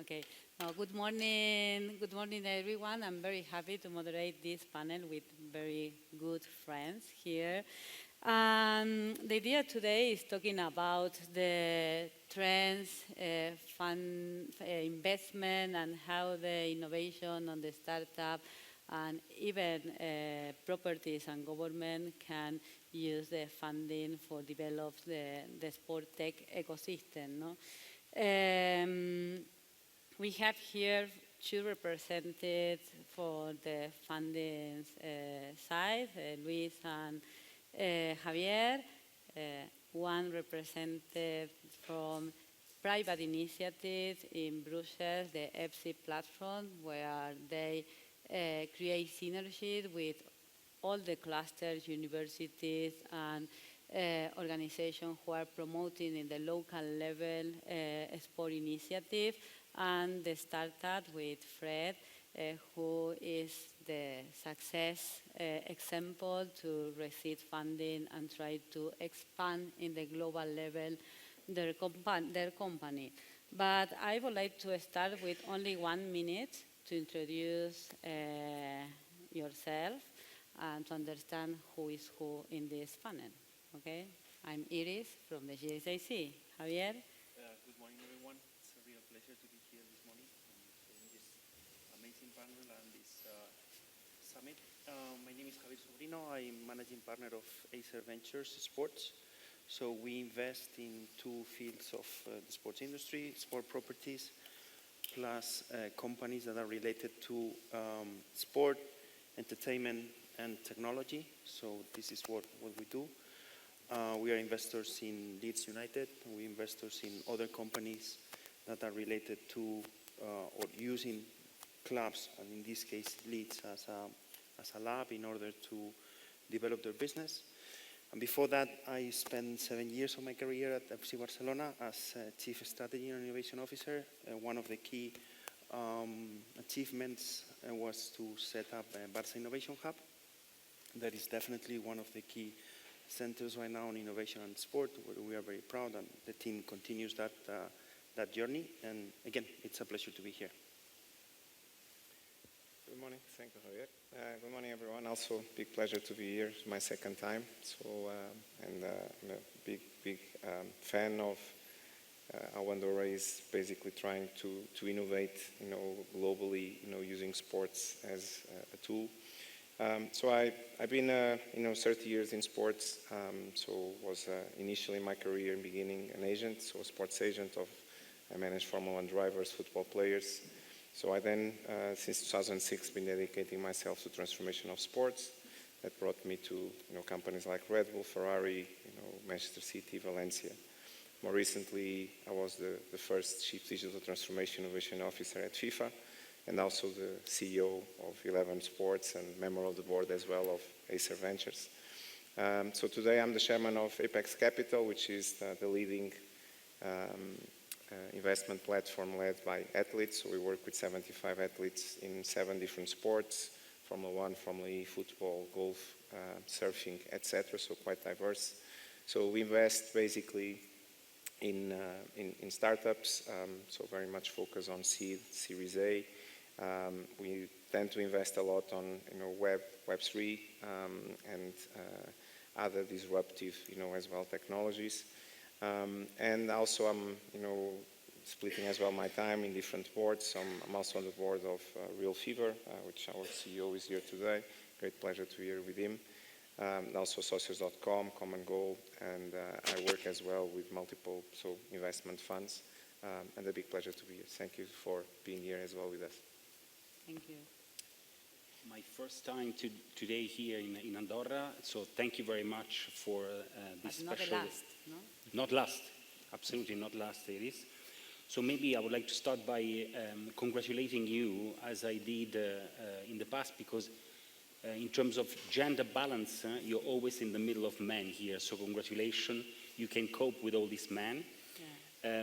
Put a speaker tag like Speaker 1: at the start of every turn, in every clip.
Speaker 1: Okay. Good morning, everyone. I'm very happy to moderate this panel with very good friends here. The idea today is talking about the trends, fund investment, and how the innovation on the startup and even properties and government can use the funding for develop the sport tech ecosystem. No? We have here two representatives for the funding side, Luis and Javier, one representative from private initiatives in Brussels, the EPSI platform, where they create synergies with all the clusters, universities, and organizations who are promoting in the local level sport initiative, and the startup with Fred, who is the success example to receive funding and try to expand in the global level their company. But I would like to start with only 1 minute to introduce yourself and to understand who is who in this panel. Okay? I'm Iris from the GSIC. Javier?
Speaker 2: Good morning, everyone. It's a real pleasure to be here this morning in this amazing panel and this summit. My name is Javier Sobrino. I'm managing partner of Aser Ventures Sports. So we invest in two fields of the sports industry, sport properties, plus companies that are related to sport, entertainment, and technology. So this is what we do. We are investors in Leeds United. We investors in other companies that are related to or using clubs, and in this case Leeds as a lab in order to develop their business. And before that, I spent 7 years of my career at EPSI Barcelona as Chief Strategy and Innovation Officer. One of the key achievements was to set up a Barça Innovation Hub. That is definitely one of the key centers right now on innovation and sport, where we are very proud, and the team continues that journey. And again, it's a pleasure to be here.
Speaker 3: Good morning. Thank you, Javier. Good morning, everyone. Also, big pleasure to be here. It's my second time. So, I'm a big fan of how Andorra is basically trying to innovate, globally, using sports as a tool. So I've been, 30 years in sports. So was initially in my career in beginning an agent, so a sports agent I managed Formula 1 drivers, football players. So I then, since 2006, been dedicating myself to transformation of sports. That brought me to, companies like Red Bull, Ferrari, Manchester City, Valencia. More recently, I was the first Chief Digital Transformation Innovation Officer at FIFA, and also the CEO of 11 Sports and member of the board as well of Aser Ventures. So today I'm the chairman of Apex Capital, which is the leading investment platform led by athletes. So we work with 75 athletes in 7 different sports: Formula 1, Formula E, football, golf, surfing, etc. So quite diverse. So we invest basically in startups, so very much focus on seed, Series A. We tend to invest a lot on Web3 and other disruptive as well technologies. And also I'm splitting as well my time in different boards. I'm also on the board of Real Fever, which our CEO is here today. Great pleasure to be here with him. Also socios.com, Common Goal, and I work as well with multiple investment funds. And a big pleasure to be here. Thank you for being here as well with us.
Speaker 1: Thank you.
Speaker 4: My first time today here in Andorra, so thank you very much for this
Speaker 1: but
Speaker 4: special...
Speaker 1: Not last, no?
Speaker 4: Not last, absolutely not last, it is. So maybe I would like to start by congratulating you, as I did in the past, because in terms of gender balance, you're always in the middle of men here, so congratulations. You can cope with all these men. Yeah.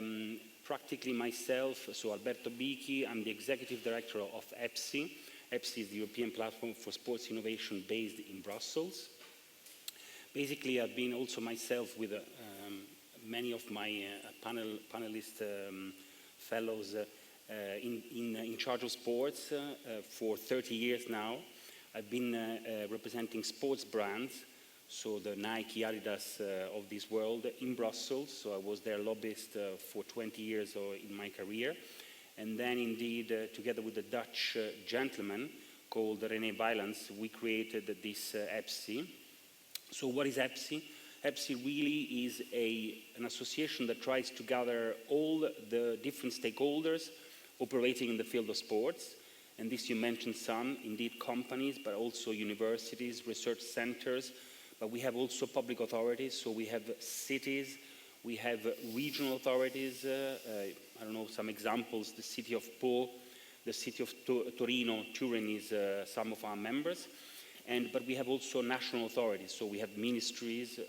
Speaker 4: Practically myself, so Alberto S.Bichi, I'm the executive director of EPSI. EPSI is the European platform for sports innovation based in Brussels. Basically, I've been also myself with many of my panelist fellows in charge of sports for 30 years now. I've been representing sports brands, so the Nike, Adidas of this world in Brussels. So I was their lobbyist for 20 years in my career. And then indeed, together with the Dutch gentleman called René Bijlans, we created this EPSI. So what is EPSI? EPSI really is an association that tries to gather all the different stakeholders operating in the field of sports. And this you mentioned some, indeed companies, but also universities, research centers. But we have also public authorities, so we have cities, we have regional authorities. I don't know, some examples, the city of Po, the city of Torino, Turin is some of our members. But we have also national authorities, so we have ministries,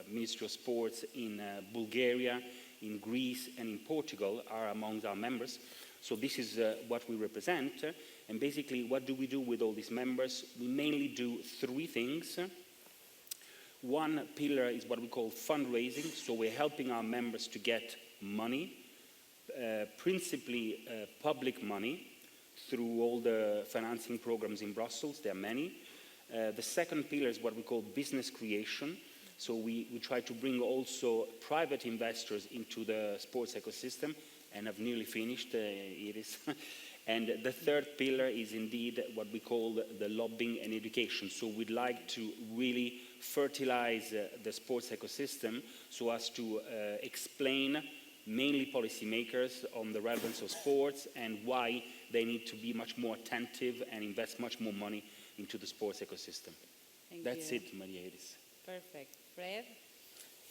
Speaker 4: Ministry of Sports in Bulgaria, in Greece, and in Portugal are among our members. So this is what we represent. And basically, what do we do with all these members? We mainly do three things. One pillar is what we call fundraising, so we're helping our members to get money, principally public money, through all the financing programs in Brussels. There are many. The second pillar is what we call business creation. So we try to bring also private investors into the sports ecosystem, and I've nearly finished, Iris. And the third pillar is indeed what we call the lobbying and education. So we'd like to really fertilize the sports ecosystem so as to explain mainly policymakers on the relevance of sports and why they need to be much more attentive and invest much more money into the sports ecosystem. That's it, Maria Iris.
Speaker 1: Perfect. Fred?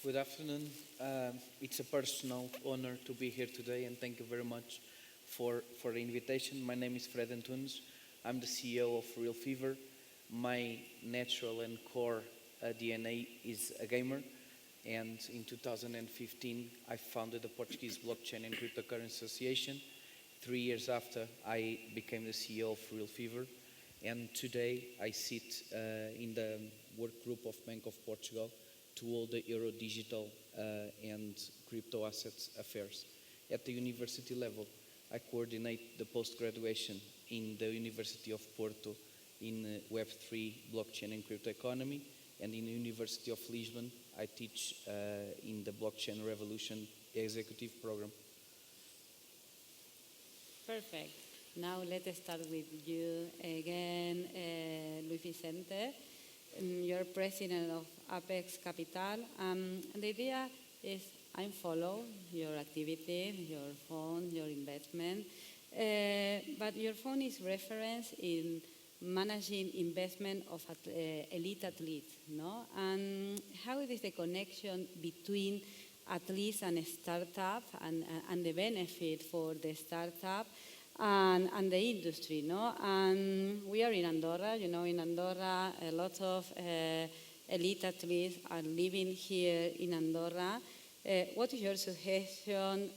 Speaker 5: Good afternoon. It's a personal honor to be here today, and thank you very much for the invitation. My name is Fred Antunes. I'm the CEO of Real Fever. My natural and core DNA is a gamer, and in 2015 I founded the Portuguese Blockchain and Cryptocurrency Association. 3 years after, I became the CEO of Real Fever, and today I sit in the work group of Bank of Portugal to all the Euro digital and crypto assets affairs. At the university level, I coordinate the post-graduation in the University of Porto in Web3, blockchain and crypto economy, and in the University of Lisbon, I teach in the Blockchain Revolution executive program.
Speaker 1: Perfect. Now let's start with you again, Luis Vicente. You're president of Apex Capital. The idea is I follow your activity, your fund, your investment, but your fund is referenced in managing investment of elite athletes, no? And how is the connection between athletes and startup and the benefit for the startup and the industry, no? And we are in Andorra, you know, in Andorra, a lot of elite athletes are living here in Andorra. What is your suggestion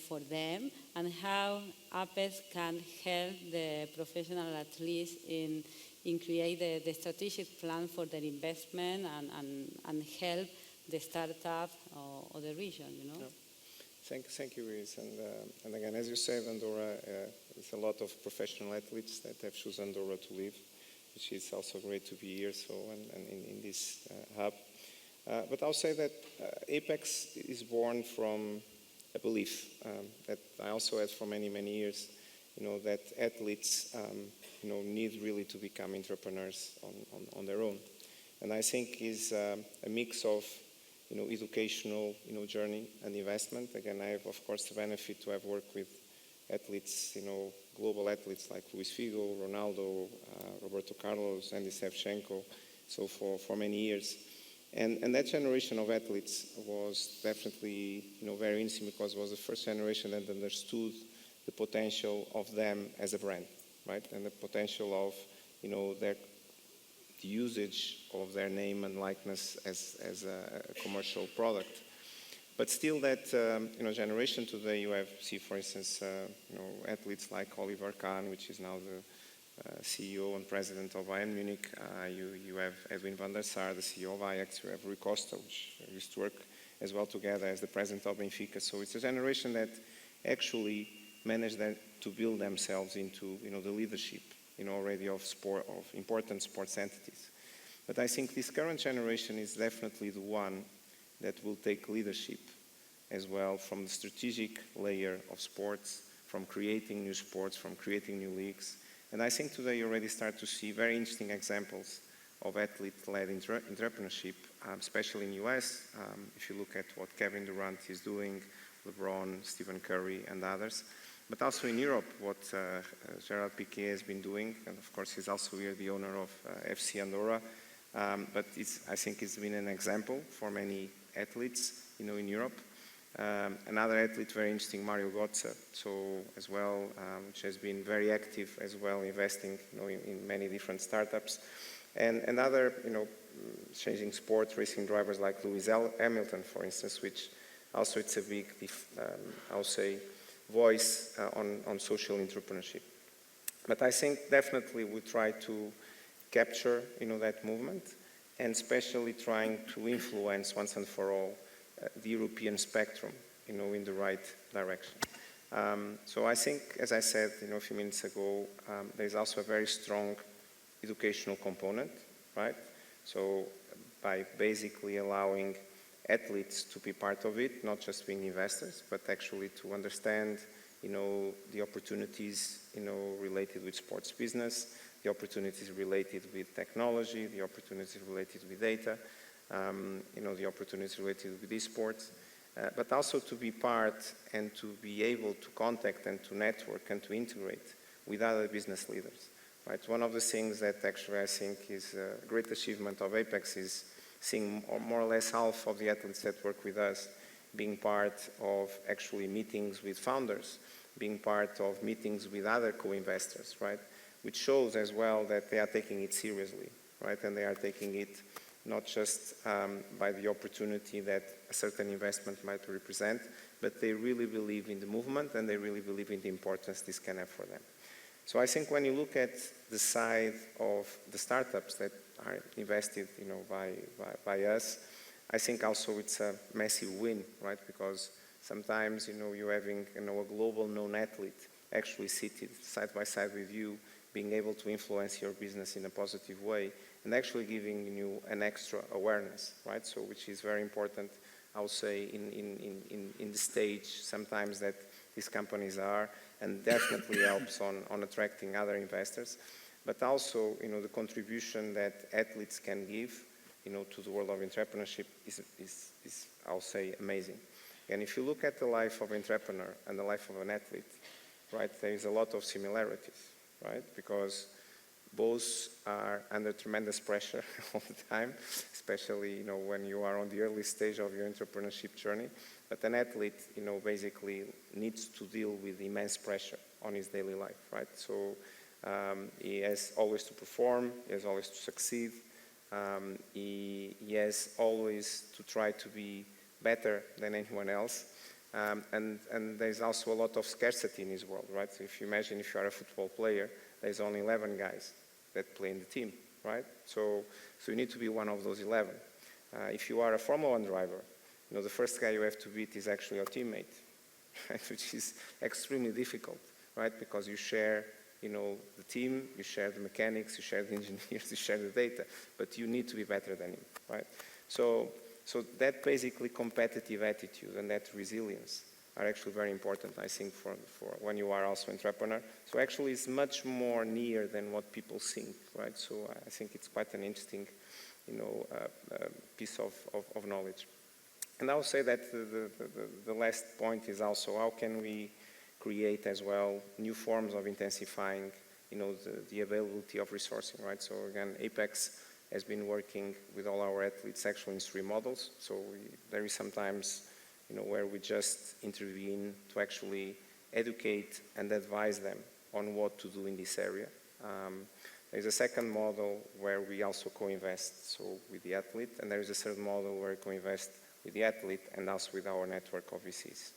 Speaker 1: for them, and how APES can help the professional athletes in create the strategic plan for their investment and help the startup or the region, you know?
Speaker 3: Yeah. Thank you, Luis. And again, as you said, Andorra, there's a lot of professional athletes that have chosen Andorra to live, which is also great to be here, so, and in this hub. But I'll say that Apex is born from a belief that I also had for many, many years, you know, that athletes, you know, need really to become entrepreneurs on their own. And I think is a mix of, you know, educational, you know, journey and investment. Again, I have, of course, the benefit to have worked with athletes, you know, global athletes like Luis Figo, Ronaldo, Roberto Carlos, Andy Shevchenko, so for many years. And that generation of athletes was definitely, you know, very interesting because it was the first generation that understood the potential of them as a brand, right? And the potential of, you know, the usage of their name and likeness as a commercial product. But still that, you know, generation today, you see, for instance, you know, athletes like Oliver Kahn, which is now the CEO and president of Bayern Munich. You have Edwin van der Sar, the CEO of Ajax. You have Rui Costa, which used to work as well together as the president of Benfica. So it's a generation that actually manage to build themselves into, the leadership, already of sport, of important sports entities. But I think this current generation is definitely the one that will take leadership as well from the strategic layer of sports, from creating new sports, from creating new leagues. And I think today you already start to see very interesting examples of athlete-led entrepreneurship, especially in the US. If you look at what Kevin Durant is doing, LeBron, Stephen Curry, and others. But also in Europe, what Gerard Piqué has been doing, and of course he's also here the owner of FC Andorra. But I think it's been an example for many athletes, in Europe. Another athlete, very interesting, Mario Götze, so as well, which has been very active as well, investing, in many different startups. And other, changing sports, racing drivers like Lewis Hamilton, for instance, which also it's a big, I would say, voice on social entrepreneurship. But I think definitely we try to capture, that movement, and especially trying to influence once and for all the European spectrum, in the right direction. So I think, as I said, a few minutes ago, there's also a very strong educational component, right? So by basically allowing athletes to be part of it, not just being investors, but actually to understand, the opportunities, related with sports business, the opportunities related with technology, the opportunities related with data, the opportunities related with esports, but also to be part and to be able to contact and to network and to integrate with other business leaders. Right? One of the things that actually I think is a great achievement of Apex is seeing more or less half of the athletes that work with us being part of actually meetings with founders, being part of meetings with other co-investors, right? Which shows as well that they are taking it seriously, right? And they are taking it not just by the opportunity that a certain investment might represent, but they really believe in the movement and they really believe in the importance this can have for them. So I think when you look at the side of the startups that are invested, by us, I think also it's a massive win, right? Because sometimes, you're having, a global known athlete actually seated side by side with you, being able to influence your business in a positive way and actually giving you an extra awareness, right? So which is very important, I would say, in the stage sometimes that these companies are, and definitely helps on attracting other investors. But also, the contribution that athletes can give, to the world of entrepreneurship is I'll say, amazing. And if you look at the life of an entrepreneur and the life of an athlete, right, there is a lot of similarities, right? Because both are under tremendous pressure all the time, especially, when you are on the early stage of your entrepreneurship journey. But an athlete, basically needs to deal with immense pressure on his daily life, right? So he has always to perform, he has always to succeed, he has always to try to be better than anyone else. And there's also a lot of scarcity in his world, right? So if you imagine if you are a football player, there's only 11 guys that play in the team, right? So you need to be one of those 11. If you are a Formula 1 driver, the first guy you have to beat is actually your teammate, right? Which is extremely difficult, right? Because you share, the team, you share the mechanics, you share the engineers, you share the data, but you need to be better than him, right? So that basically competitive attitude and that resilience are actually very important, I think, for when you are also an entrepreneur. So actually it's much more near than what people think, right? So I think it's quite an interesting, piece of knowledge. And I would say that the last point is also how can we create as well new forms of intensifying, the availability of resourcing, right? So again, Apex has been working with all our athletes actually in 3 models. So there is sometimes, where we just intervene to actually educate and advise them on what to do in this area. There's a second model where we also co-invest, so with the athlete, and there is a third model where we co-invest with the athlete and also with our network of VCs.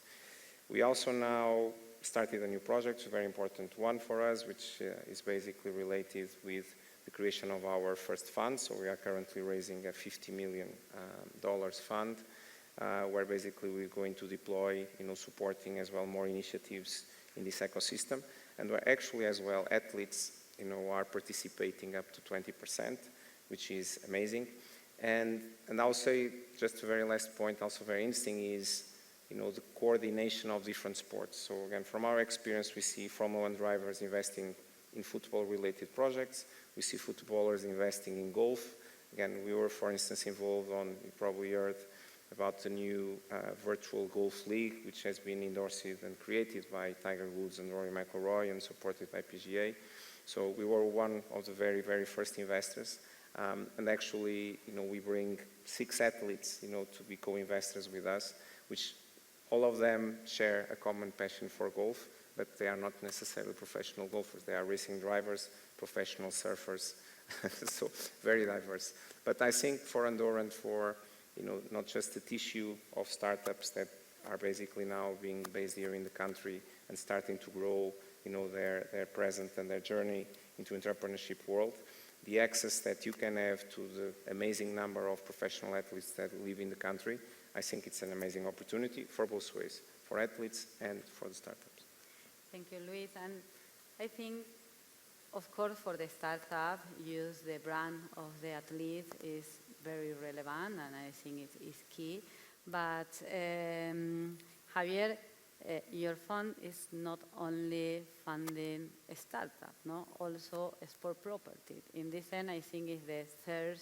Speaker 3: We also now started a new project, a very important one for us, which is basically related with the creation of our first fund. So we are currently raising a $50 million fund, where basically we're going to deploy, supporting as well more initiatives in this ecosystem. And where actually as well athletes, are participating up to 20%, which is amazing. And I'll say, just a very last point, also very interesting is, the coordination of different sports. So again, from our experience, we see Formula One drivers investing in football-related projects. We see footballers investing in golf. Again, we were, for instance, involved on, you probably heard about the new virtual golf league, which has been endorsed and created by Tiger Woods and Rory McIlroy and supported by PGA. So we were one of the very, very first investors. And actually, we bring 6 athletes, to be co-investors with us, which all of them share a common passion for golf, but they are not necessarily professional golfers. They are racing drivers, professional surfers, so very diverse. But I think for Andorra and for, not just the tissue of startups that are basically now being based here in the country and starting to grow, their presence and their journey into entrepreneurship world, the access that you can have to the amazing number of professional athletes that live in the country, I think it's an amazing opportunity for both ways, for athletes and for the startups.
Speaker 1: Thank you, Luis. And I think, of course, for the startup, use the brand of the athlete is very relevant, and I think it is key. But Javier, your fund is not only funding a startup, no? Also a sport property. In this end, I think it's the third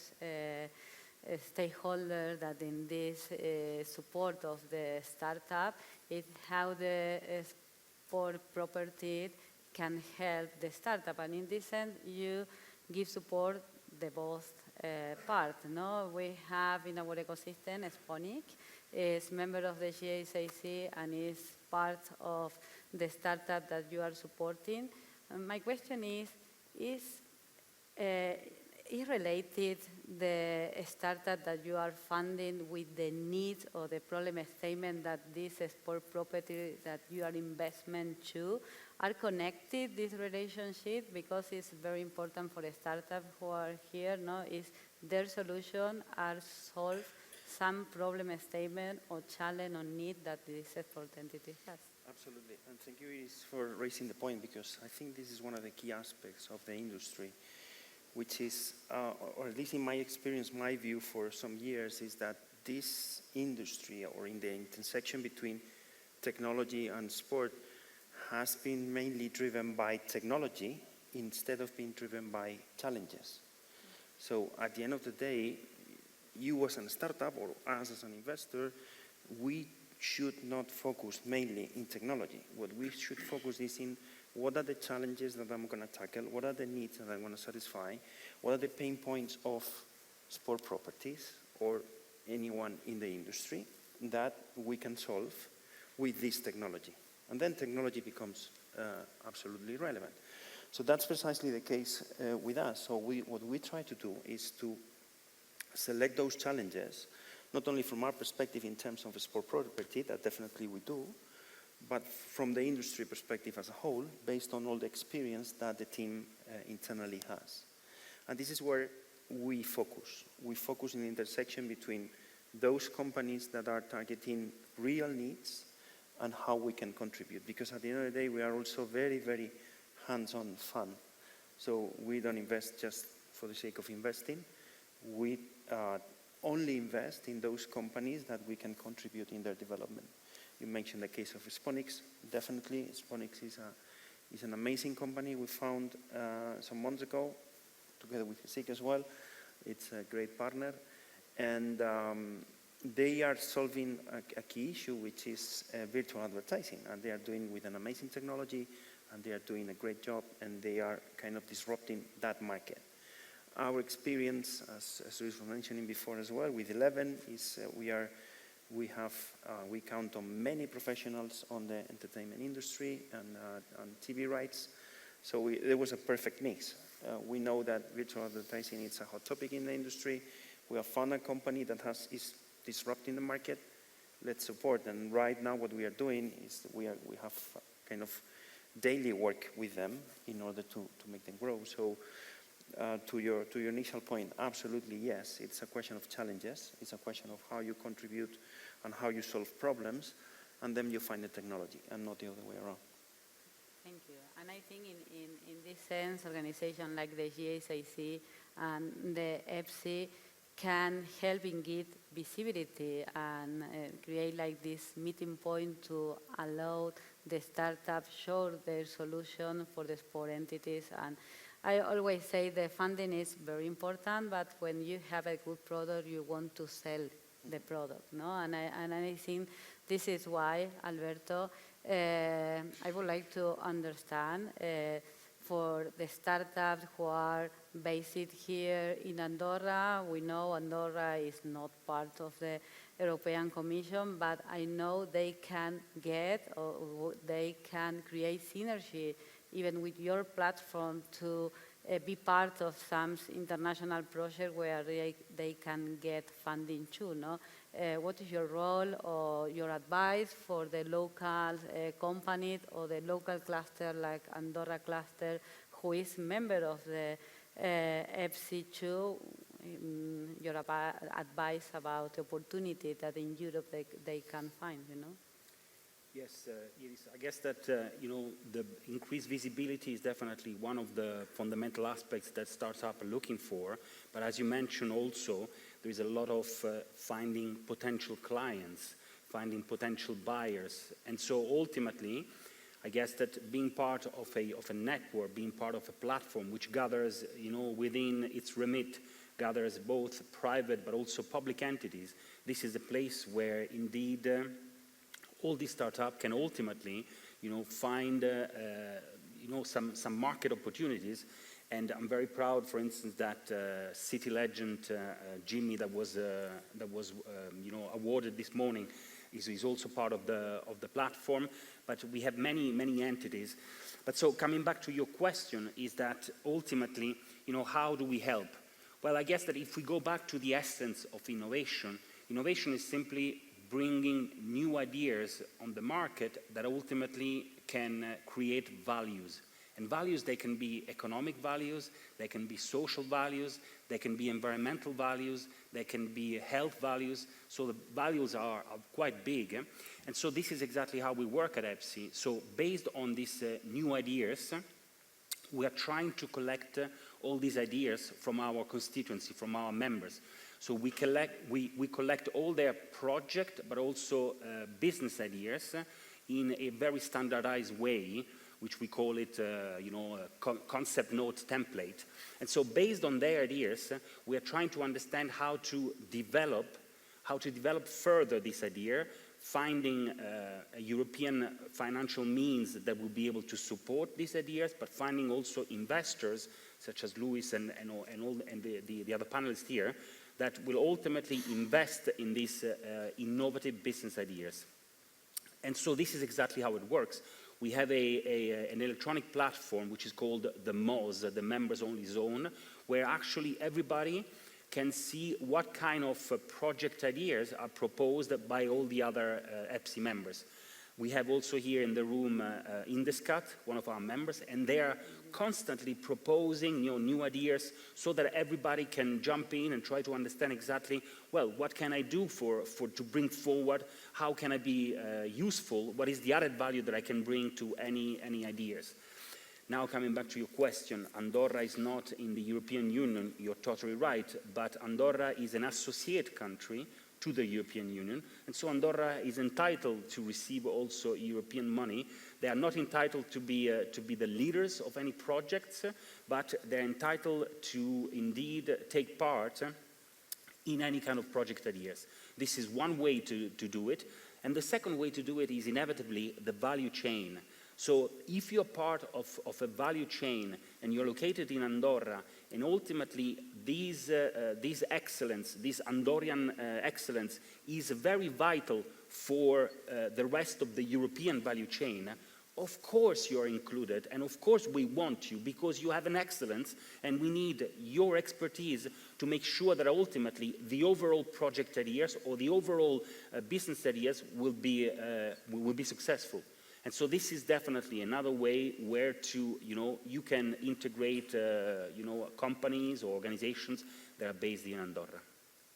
Speaker 1: stakeholder that in this support of the startup is how the sport property can help the startup. And in this end, you give support the both part. No? We have in our ecosystem Sponic, is member of the GSIC and is part of the startup that you are supporting. My question is related the startup that you are funding with the needs or the problem statement that this sport property that you are investment to are connected, this relationship, because it's very important for a startup who are here, no, is their solution are solve some problem statement or challenge or need that this sport entity has.
Speaker 2: Absolutely, and thank you for raising the point, because I think this is one of the key aspects of the industry, which is, or at least in my experience, my view for some years is that this industry, or in the intersection between technology and sport, has been mainly driven by technology instead of being driven by challenges. So at the end of the day, you as a startup or us as an investor, we should not focus mainly in technology. What we should focus is in what are the challenges that I'm going to tackle, what are the needs that I want to satisfy, what are the pain points of sport properties or anyone in the industry that we can solve with this technology. And then technology becomes absolutely relevant. So that's precisely the case with us. So what we try to do is to select those challenges, not only from our perspective in terms of a sport property, that definitely we do, but from the industry perspective as a whole, based on all the experience that the team internally has. And this is where we focus. We focus in the intersection between those companies that are targeting real needs and how we can contribute. Because at the end of the day, we are also very, very hands-on fund. So we don't invest just for the sake of investing. We only invest in those companies that we can contribute in their development. You mentioned the case of Sponics. Definitely, Sponics is an amazing company we found some months ago, together with GSIC as well. It's a great partner. And they are solving a key issue, which is virtual advertising. And they are doing with an amazing technology, and they are doing a great job, and they are kind of disrupting that market. Our experience, as Luis was mentioning before as well, with 11 is we count on many professionals on the entertainment industry and on TV rights. So there was a perfect mix. We know that virtual advertising is a hot topic in the industry. We have found a company that is disrupting the market. Let's support. And right now what we are doing is we have kind of daily work with them in order to make them grow. So to your initial point, absolutely yes. It's a question of challenges. It's a question of how you contribute and how you solve problems, and then you find the technology, and not the other way around.
Speaker 1: Thank you. And I think in this sense, organizations like the GSIC and the EPSI can help in give visibility and create like this meeting point to allow the startups show their solution for the sport entities. And I always say the funding is very important, but when you have a good product, you want to sell the product, no? And I think this is why, Alberto, I would like to understand for the startups who are based here in Andorra. We know Andorra is not part of the European Commission, but I know they can get or they can create synergy even with your platform to be part of some international project where they can get funding too, no? What is your role or your advice for the local companies or the local cluster like Andorra cluster who is member of the EPSI too? Your advice about the opportunity that in Europe they can find, you know?
Speaker 4: Yes, Iris, I guess that, the increased visibility is definitely one of the fundamental aspects that startups are looking for. But as you mentioned also, there is a lot of finding potential clients, finding potential buyers. And so ultimately, I guess that being part of a network, being part of a platform which gathers, within its remit, gathers both private but also public entities, this is a place where indeed all these startups can ultimately, find, some market opportunities. And I'm very proud, for instance, that city legend Jimmy that was awarded this morning is also part of the platform. But we have many entities. But so coming back to your question is that ultimately, how do we help? Well, I guess that if we go back to the essence of innovation, innovation is simply bringing new ideas on the market that ultimately can create values. And values, they can be economic values, they can be social values, they can be environmental values, they can be health values. So the values are quite big. And so this is exactly how we work at EPSI. So based on these new ideas, we are trying to collect all these ideas from our constituency, from our members. So we collect all their project, but also business ideas in a very standardized way, which we call it, a concept note template. And so based on their ideas, we are trying to understand how to develop further this idea, finding a European financial means that will be able to support these ideas, but finding also investors, such as Luis and the other panelists here, that will ultimately invest in these innovative business ideas. And so this is exactly how it works. We have an electronic platform which is called the MOZ, the Members Only Zone, where actually everybody can see what kind of project ideas are proposed by all the other EPSI members. We have also here in the room Indescat, one of our members, and they are constantly proposing new ideas so that everybody can jump in and try to understand exactly, well, what can I do to bring forward? How can I be useful? What is the added value that I can bring to any ideas? Now coming back to your question, Andorra is not in the European Union, you're totally right, but Andorra is an associate country to the European Union, and so Andorra is entitled to receive also European money. They are not entitled to be the leaders of any projects, but they're entitled to indeed take part in any kind of project ideas. This is one way to do it, and the second way to do it is inevitably the value chain. So if you're part of a value chain and you're located in Andorra, and ultimately this excellence, this Andorran excellence is very vital for the rest of the European value chain, of course you're included, and of course we want you because you have an excellence and we need your expertise to make sure that ultimately the overall project ideas or the overall business ideas will be successful. And so this is definitely another way where you can integrate, companies or organizations that are based in Andorra.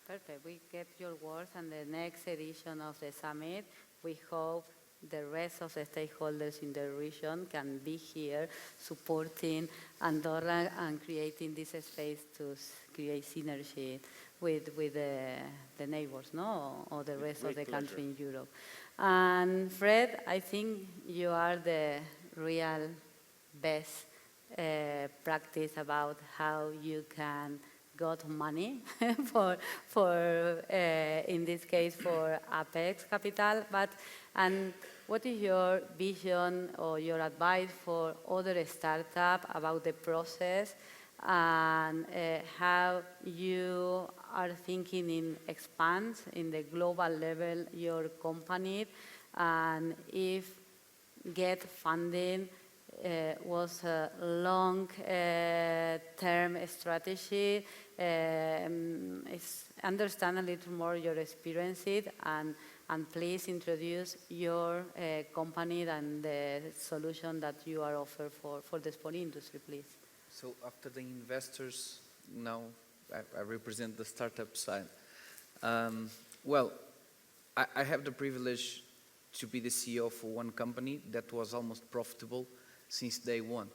Speaker 1: Perfect. We get your words, and the next edition of the summit, we hope the rest of the stakeholders in the region can be here supporting Andorra and creating this space to create synergy with the neighbors, no, or the rest of the country in Europe. And Fred, I think you are the real best practice about how you can got money for in this case for Apex Capital, and what is your vision or your advice for other startups about the process and how you are thinking in expand in the global level your company, and if get funding was a long-term strategy. Understand a little more your experiences and please introduce your company and the solution that you are offering for the sport industry, please.
Speaker 5: So after the investors, now I represent the startup side. Well, I have the privilege to be the CEO for one company that was almost profitable since day one.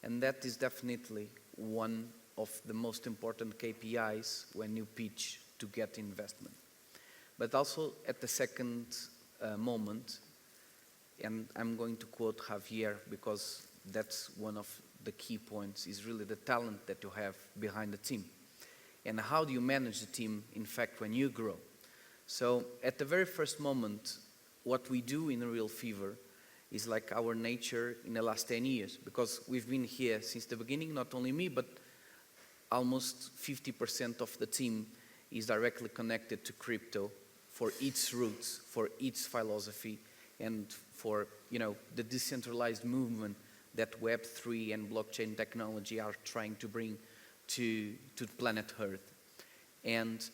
Speaker 5: And that is definitely one of the most important KPIs when you pitch to get investment. But also at the second moment, and I'm going to quote Javier because that's one of the key points, is really the talent that you have behind the team. And how do you manage the team, in fact, when you grow? So at the very first moment, what we do in Real Fever is like our nature in the last 10 years, because we've been here since the beginning, not only me, but almost 50% of the team is directly connected to crypto for its roots, for its philosophy, and for, you know, the decentralized movement that Web3 and blockchain technology are trying to bring to planet Earth. And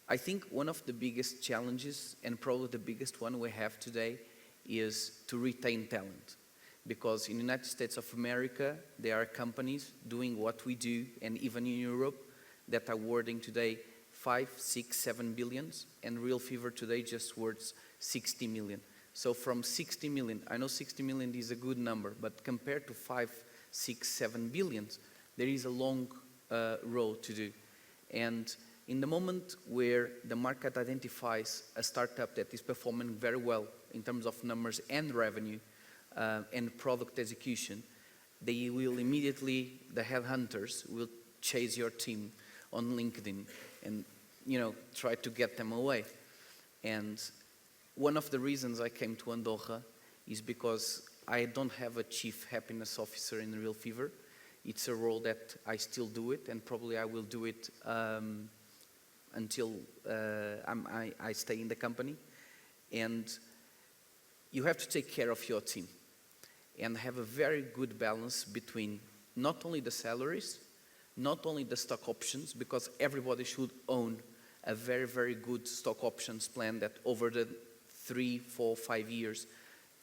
Speaker 5: I think one of the biggest challenges, and probably the biggest one we have today, is to retain talent. Because in the United States of America, there are companies doing what we do, and even in Europe, that are worthing today 5, 6, 7 billions, and Real Fever today just worth 60 million. So from 60 million, I know 60 million is a good number, but compared to 5, 6, 7 billions, there is a long road to do. And in the moment where the market identifies a startup that is performing very well in terms of numbers and revenue and product execution, they will immediately, the headhunters will chase your team on LinkedIn and, you know, try to get them away. And one of the reasons I came to Andorra is because I don't have a chief happiness officer in Real Fever. It's a role that I still do it, and probably I will do it until I stay in the company. And you have to take care of your team and have a very good balance between not only the salaries, not only the stock options, because everybody should own a very, very good stock options plan that over the 3, 4, 5 years,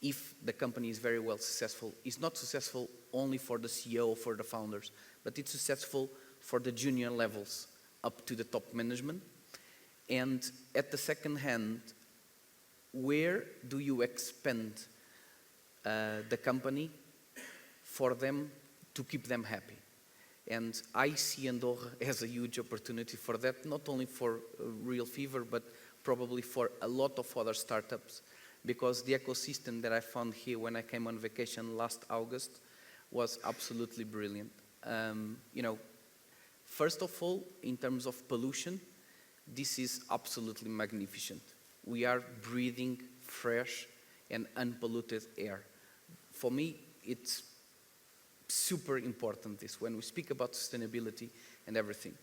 Speaker 5: if the company is very well successful, is not successful only for the CEO or for the founders, but it's successful for the junior levels up to the top management. And at the second hand, where do you expand the company for them to keep them happy? And I see Andorra as a huge opportunity for that, not only for Real Fever, but probably for a lot of other startups, because the ecosystem that I found here when I came on vacation last August was absolutely brilliant. You know, first of all, in terms of pollution, this is absolutely magnificent. We are breathing fresh and unpolluted air. For me, it's super important this when we speak about sustainability and everything.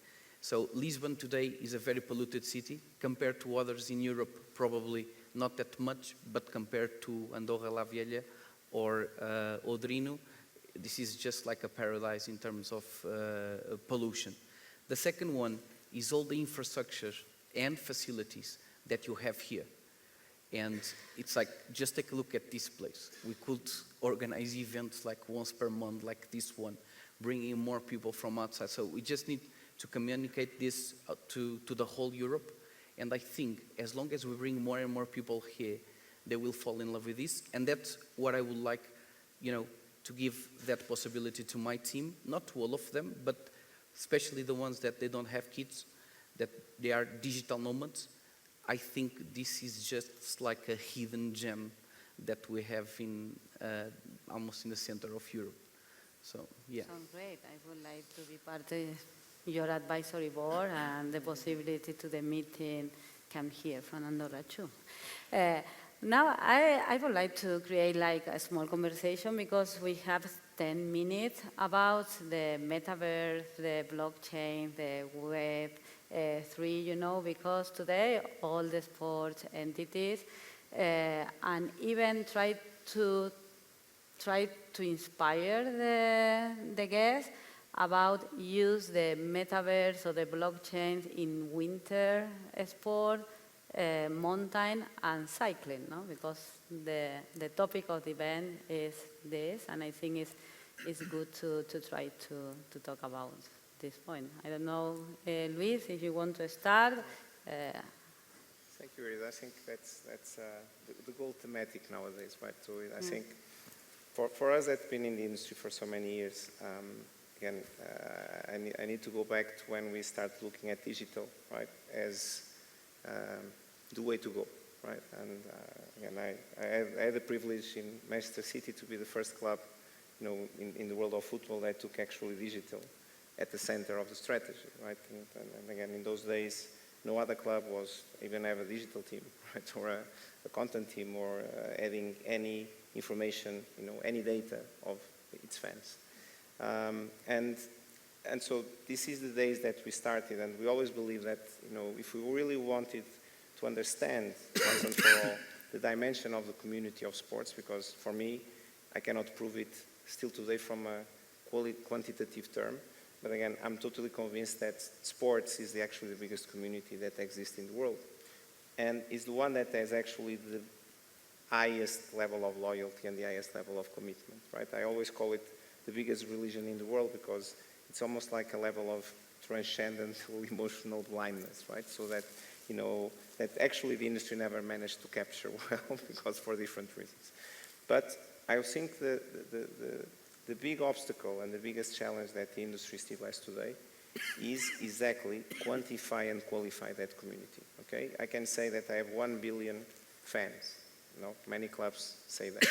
Speaker 5: So Lisbon today is a very polluted city compared to others in Europe, probably not that much, but compared to Andorra la Vella or Ordino, this is just like a paradise in terms of pollution. The second one is all the infrastructure and facilities that you have here. And it's like, just take a look at this place. We could organize events like once per month, like this one, bringing more people from outside. So we just need to communicate this to the whole Europe. And I think as long as we bring more and more people here, they will fall in love with this. And that's what I would like, to give that possibility to my team, not to all of them, but especially the ones that they don't have kids, that they are digital nomads. I think this is just like a hidden gem that we have in almost in the center of Europe. So, yeah.
Speaker 1: Sounds great. I would like to be part of your advisory board, and the possibility to the meeting come here from Andorra too. Now, I would like to create like a small conversation, because we have 10 minutes about the metaverse, the blockchain, the Web3, because today all the sports entities and even try to inspire the guests about use the metaverse or the blockchain in winter sport, mountain and cycling, no? Because the topic of the event is this, and I think it's good to try to talk about this point. I don't know, Luis, if you want to start.
Speaker 3: Thank you, Iris. I think that's the goal thematic nowadays, right? So I think for us that's been in the industry for so many years, again, I need to go back to when we start looking at digital, right, as the way to go, right? And again, I had the privilege in Manchester City to be the first club, in the world of football that took actually digital at the center of the strategy, right? And again, in those days, no other club was even have a digital team, right, or a content team, or adding any information, any data of its fans. And so this is the days that we started, and we always believe that, if we really wanted to understand once and for all the dimension of the community of sports, because for me, I cannot prove it still today from a quantitative term, but again, I'm totally convinced that sports is actually the biggest community that exists in the world, and is the one that has actually the highest level of loyalty and the highest level of commitment, right? I always call it the biggest religion in the world, because it's almost like a level of transcendental emotional blindness, right? So that, that actually the industry never managed to capture well, because for different reasons. But I think the big obstacle and the biggest challenge that the industry still has today is exactly quantify and qualify that community, okay? I can say that I have 1 billion fans. Many clubs say that.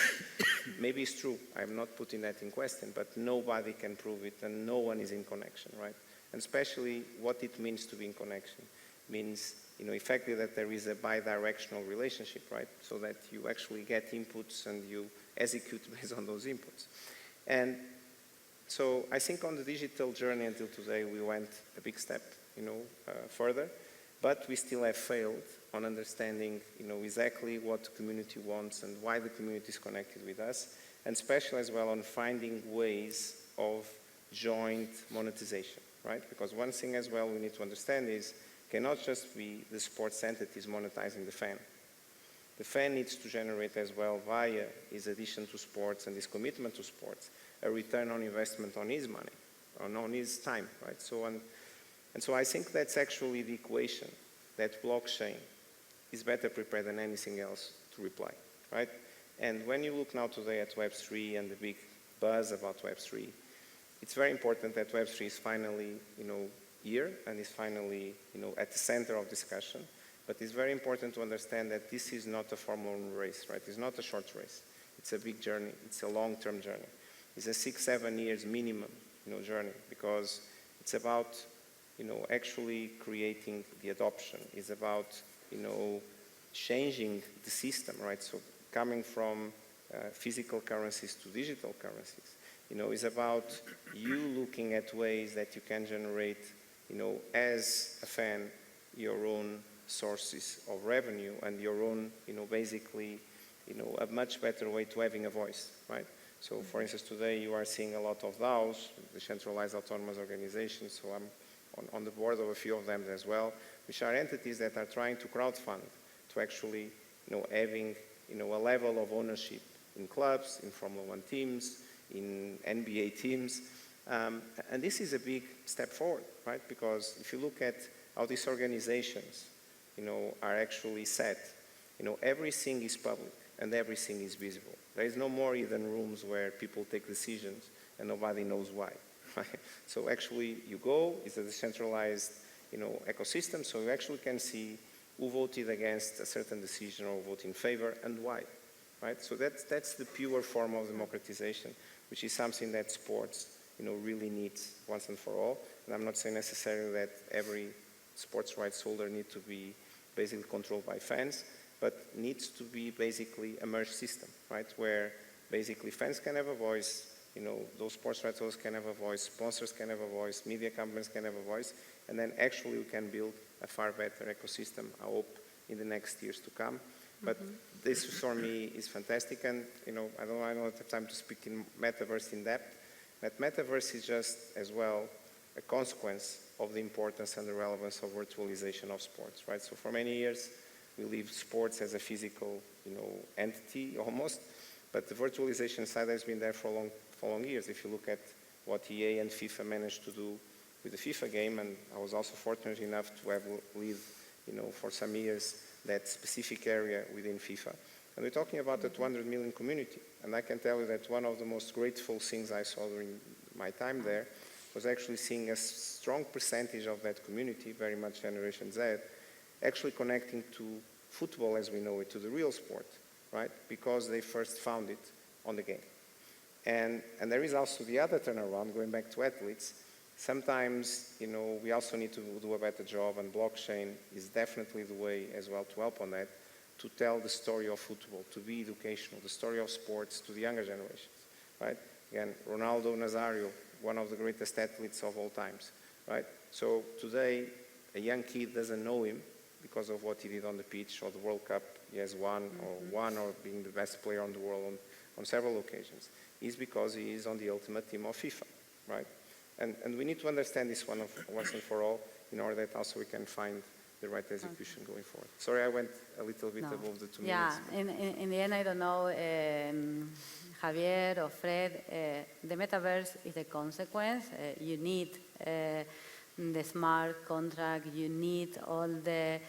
Speaker 3: Maybe it's true, I'm not putting that in question, but nobody can prove it, and no one is in connection, right? And especially what it means to be in connection means, effectively that there is a bi-directional relationship, right? So that you actually get inputs and you execute based on those inputs. And so I think on the digital journey until today, we went a big step, further, but we still have failed on understanding, exactly what the community wants and why the community is connected with us, and especially as well on finding ways of joint monetization, right? Because one thing as well we need to understand is, cannot just be the sports entities monetizing the fan. The fan needs to generate as well, via his addition to sports and his commitment to sports, a return on investment on his money, on his time, right? So and so I think that's actually the equation that blockchain is better prepared than anything else to reply, right? And when you look now today at Web3 and the big buzz about Web3, it's very important that Web3 is finally, here and is finally, at the center of discussion. But it's very important to understand that this is not a Formula 1 race, right? It's not a short race. It's a big journey. It's a long-term journey. It's a 6-7 years minimum, journey, because it's about, actually creating the adoption. It's about, changing the system, right? So coming from physical currencies to digital currencies, is about you looking at ways that you can generate, as a fan, your own sources of revenue and your own, basically, a much better way to having a voice, right? So for instance, today you are seeing a lot of DAOs, decentralized autonomous organizations, so I'm on the board of a few of them as well, which are entities that are trying to crowdfund, to actually, having, a level of ownership in clubs, in Formula 1 teams, in NBA teams. And this is a big step forward, right? Because if you look at how these organizations, are actually set, everything is public. and everything is visible. There is no more hidden rooms where people take decisions and nobody knows why. So actually you go, it's a decentralized ecosystem, so you actually can see who voted against a certain decision or voted in favor and why. Right? So that's the pure form of democratization, which is something that sports really needs once and for all. And I'm not saying necessarily that every sports rights holder needs to be basically controlled by fans, but needs to be basically a merged system, right? Where basically fans can have a voice, those sports rights holders can have a voice, sponsors can have a voice, media companies can have a voice, and then actually we can build a far better ecosystem, I hope, in the next years to come. But this for me is fantastic, and I don't have time to speak in metaverse in depth, but metaverse is just as well a consequence of the importance and the relevance of virtualization of sports, right? So for many years, we leave sports as a physical, entity almost, but the virtualization side has been there for long years. If you look at what EA and FIFA managed to do with the FIFA game, and I was also fortunate enough to have lived, for some years, that specific area within FIFA. And we're talking about a 200 million community. And I can tell you that one of the most grateful things I saw during my time there was actually seeing a strong percentage of that community, very much Generation Z, actually connecting to football as we know it, to the real sport, right? Because they first found it on the game. And there is also the other turnaround, going back to athletes. Sometimes, we also need to do a better job, and blockchain is definitely the way as well to help on that, to tell the story of football, to be educational, the story of sports to the younger generations, right? Again, Ronaldo Nazario, one of the greatest athletes of all times, right? So today, a young kid doesn't know him because of what he did on the pitch or the World Cup he has won, or being the best player on the world on several occasions. It's because he is on the ultimate team of FIFA, right? And we need to understand this once and for all in order that also we can find the right execution going forward. Sorry, I went a little bit above the 2 minutes.
Speaker 1: Yeah, in the end, I don't know, Javier or Fred, the metaverse is a consequence. You need the smart contract, you need all the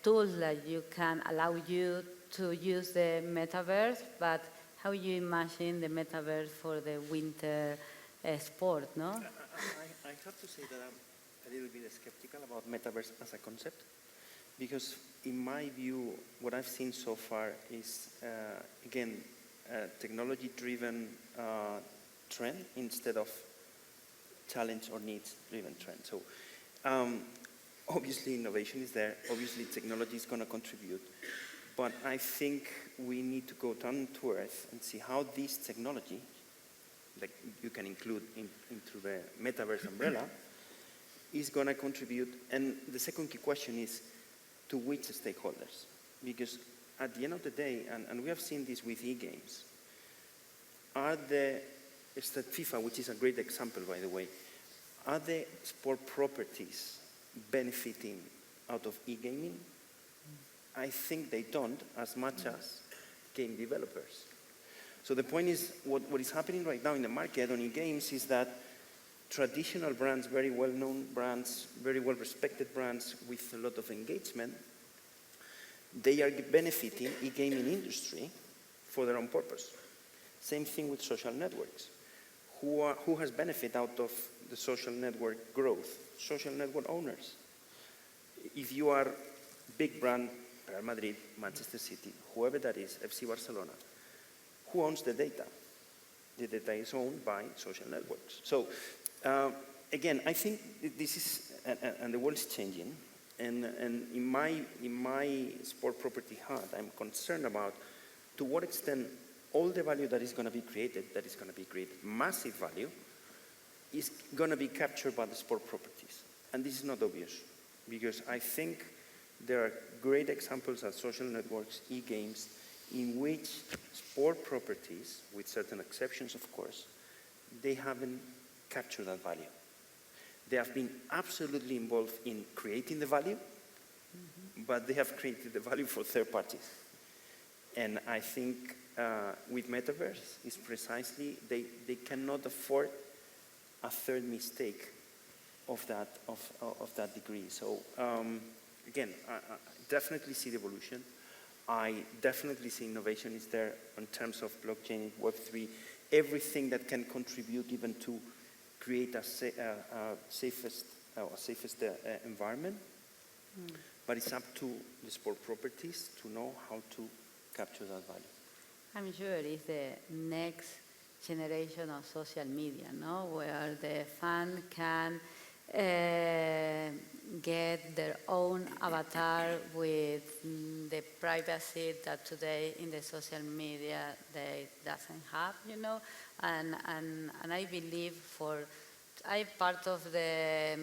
Speaker 1: tools that you can allow you to use the metaverse, but how you imagine the metaverse for the winter sport, no?
Speaker 2: I have to say that I'm a little bit skeptical about metaverse as a concept, because in my view, what I've seen so far is, again, a technology-driven trend instead of challenge or needs-driven trend. So obviously innovation is there, obviously technology is going to contribute, but I think we need to go down to earth and see how this technology, that you can include into the metaverse umbrella, is going to contribute. And the second key question is, to which stakeholders? Because at the end of the day, and we have seen this with e-games, FIFA, which is a great example, by the way, are the sport properties benefiting out of e-gaming? I think they don't as much as game developers. So the point is, what is happening right now in the market on e-games is that traditional brands, very well-known brands, very well-respected brands with a lot of engagement, they are benefiting e-gaming industry for their own purpose. Same thing with social networks. Who has benefit out of the social network growth? Social network owners. If you are big brand, Real Madrid, Manchester City, whoever that is, FC Barcelona, who owns the data? The data is owned by social networks. So again, I think this is, and the world is changing, and in my sport property hat, I'm concerned about to what extent all the value that is going to be created, massive value, is going to be captured by the sport properties. And this is not obvious, because I think there are great examples of social networks, e-games, in which sport properties, with certain exceptions of course, they haven't captured that value. They have been absolutely involved in creating the value, but they have created the value for third parties. And I think with metaverse, is precisely, they cannot afford a third mistake of that degree. So again, I definitely see the evolution. I definitely see innovation is there in terms of blockchain, Web3, everything that can contribute even to create a safest environment. But it's up to the sport properties to know how to capture that value.
Speaker 1: I'm sure it's the next generation of social media, no? Where the fan can get their own avatar with the privacy that today in the social media they doesn't have, you know. And I believe I'm part of the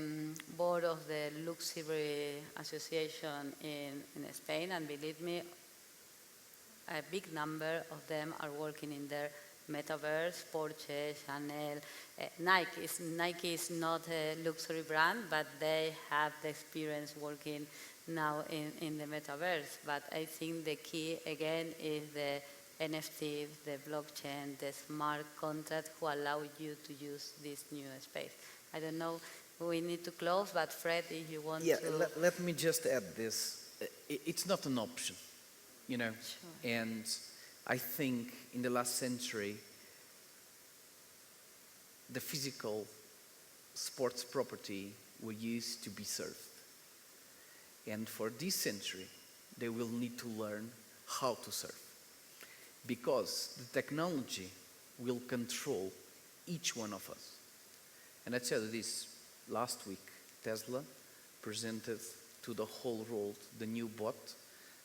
Speaker 1: board of the Luxury Association in Spain, and believe me, a big number of them are working in their metaverse. Porsche, Chanel, Nike is not a luxury brand, but they have the experience working now in the metaverse. But I think the key again is the NFT, the blockchain, the smart contract who allow you to use this new space. I don't know, we need to close, but Fred, if you want to...
Speaker 5: Let me just add this. It's not an option, you know.
Speaker 1: Sure.
Speaker 5: And I think in the last century, the physical sports property were used to be served. And for this century, they will need to learn how to serve. Because the technology will control each one of us. And I tell you this, last week, Tesla presented to the whole world the new bot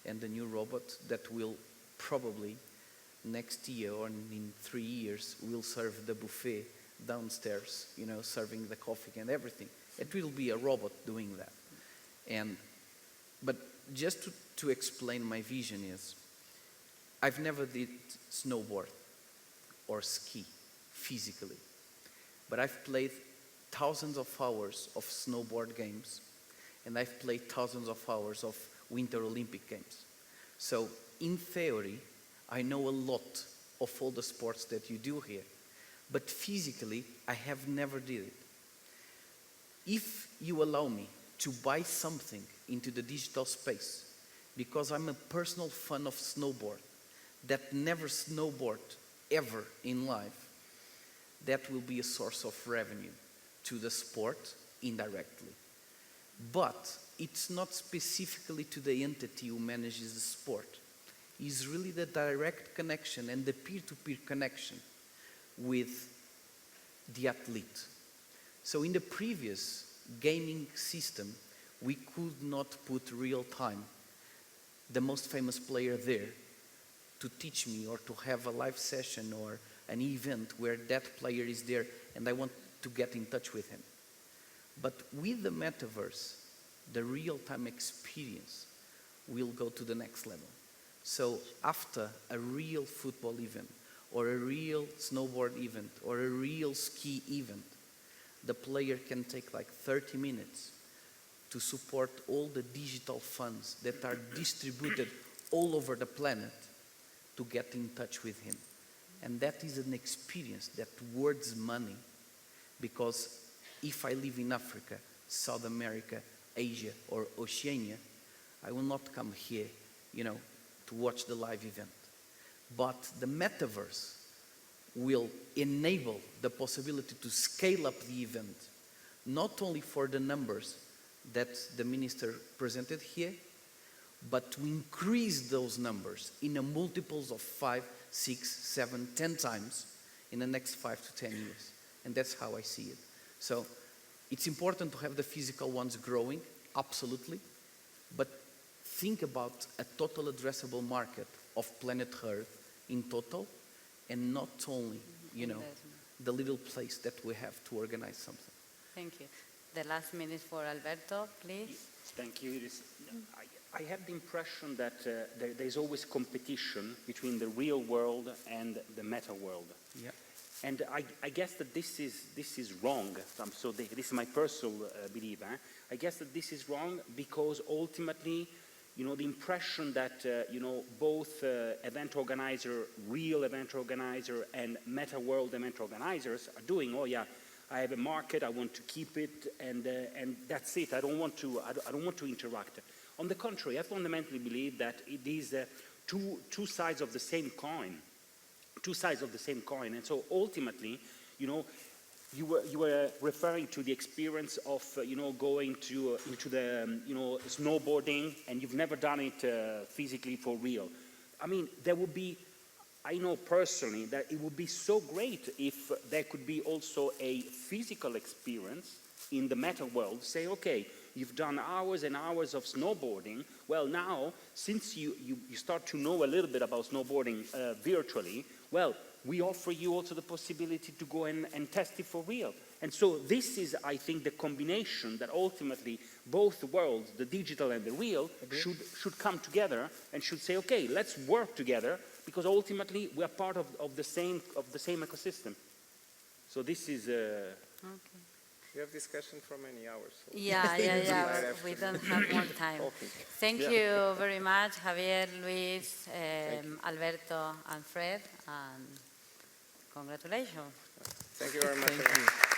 Speaker 5: and the new robot that will probably next year or in 3 years will serve the buffet downstairs, you know, serving the coffee and everything. It will be a robot doing that. But just to explain my vision is, I've never did snowboard or ski physically, but I've played thousands of hours of snowboard games, and I've played thousands of hours of Winter Olympic Games. So in theory, I know a lot of all the sports that you do here, but physically, I have never did it. If you allow me to buy something into the digital space, because I'm a personal fan of snowboard, that never snowboard ever in life, that will be a source of revenue to the sport indirectly. But it's not specifically to the entity who manages the sport. It's really the direct connection and the peer-to-peer connection with the athlete. So in the previous gaming system, we could not put real time, the most famous player there, to teach me or to have a live session or an event where that player is there and I want to get in touch with him. But with the metaverse, the real-time experience will go to the next level. So after a real football event or a real snowboard event or a real ski event, the player can take like 30 minutes to support all the digital funds that are distributed all over the planet to get in touch with him. And that is an experience that worth money, because if I live in Africa, South America, Asia, or Oceania, I will not come here, you know, to watch the live event. But the metaverse will enable the possibility to scale up the event, not only for the numbers that the minister presented here, but to increase those numbers in a multiples of 5, 6, 7, 10 times in the next 5 to 10 years. And that's how I see it. So it's important to have the physical ones growing, absolutely, but think about a total addressable market of planet Earth in total, and not only, you know, the little place that we have to organize something.
Speaker 1: Thank you. The last minute for Alberto, please.
Speaker 4: Thank you. I have the impression that there's always competition between the real world and the meta world.
Speaker 5: Yeah.
Speaker 4: And I guess that this is wrong. So this is my personal belief. I guess that this is wrong because ultimately, you know, the impression that you know, both event organizer, real event organizer, and meta world event organizers are doing. Oh yeah, I have a market. I want to keep it, and that's it. I don't want to interact. On the contrary, I fundamentally believe that it is two sides of the same coin. Two sides of the same coin. And so ultimately, you know, you were referring to the experience of, you know, going into the, you know, snowboarding, and you've never done it physically for real. I mean, there would be, I know personally that it would be so great if there could be also a physical experience in the meta world. Say, okay, you've done hours and hours of snowboarding. Well, now, since you start to know a little bit about snowboarding virtually, well, we offer you also the possibility to go and test it for real. And so this is, I think, the combination that ultimately both worlds, the digital and the real, should come together and should say, okay, let's work together, because ultimately we are part of the same ecosystem. So this is...
Speaker 1: Okay.
Speaker 3: We have discussion for many hours. So
Speaker 1: Yeah. We don't have more time.
Speaker 3: Okay.
Speaker 1: Thank you very much, Javier, Luis, Alberto, and Fred, and congratulations.
Speaker 3: Thank you very much.
Speaker 5: Thank you.